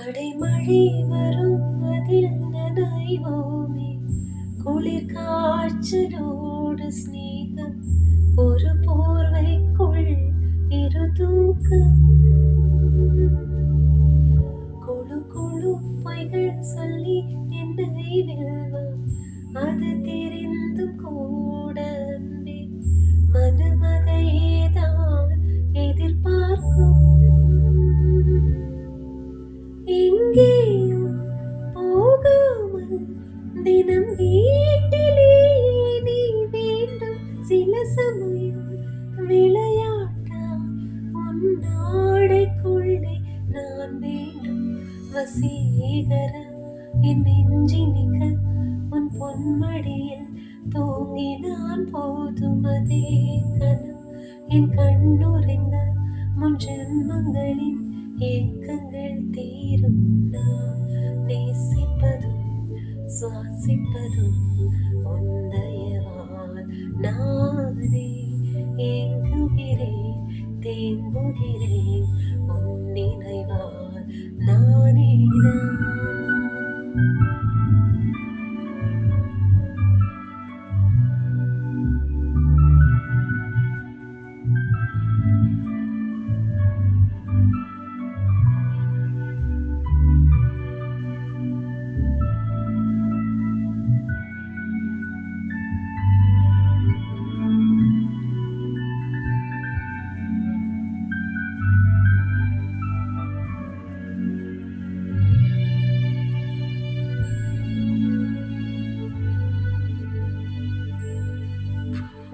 அடைமழை வரும் அதில் நனைவோமே, குளிர் காய்ச்சலோடு ஸ்நேகம், ஒரு போர்வைக்குள் இரு தூக்கம். குழு குழு பொய்கள் சொல்லி என்னை வெல்வான், அது தெரிந்தும் கூட அன்பே மனமதையேதான் எதிர்பார்க்கும். எங்கேயும் போகாமல் தினம் வீட்டிலே நீ வேண்டும். சில சமயம் விளையாட்டா உன் நாடைக்குள்ளே நான் வேண்டும். வசீகர என் நெஞ்சினிக்க உன் பொன்மடியில் தூங்கினான் போதும். அதே கனம் என் கண்ணுரைந்த முன் ஜென்மங்களின் ஏக்கங்கள் தீரும். நான் நேசிப்பதும் சுவாசிப்பதும் உந்தயவால். நானே ஏங்குகிறேன் தேங்குகிறேன் உன் நினைவால். நானே நான்.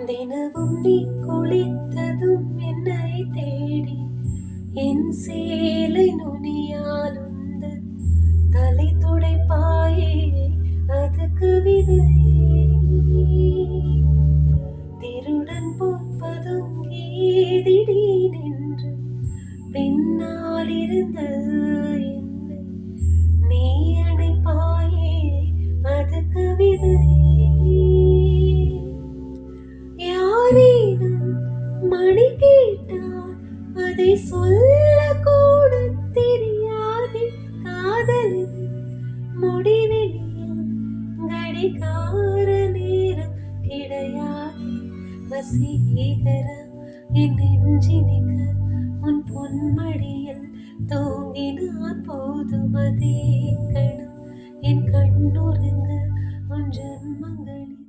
தினமும் நீ குளித்ததும் என்னை தேடி என் சேலை நுனியால் உந்து தலை துடைப்பாயே, அது கவிதை. திருடன் போற்பதும் ஏதிடீனென்று பின்னால் இருந்த என்னை நீ அணைப்பாயே, அது கவிதை. யாரேனும் மணி கேட்டால் அதை சொல்ல கூட தெரியாது. காதலின் முடிவெளியில் கடிகார நேரம் கிடையாது. வசீகர என் நெஞ்சினிக்க உன் பொன்மடியில் தூங்கினான் போதும். அதே கணம் என் கண்ணுறங்க உன் ஜன்மங்களில்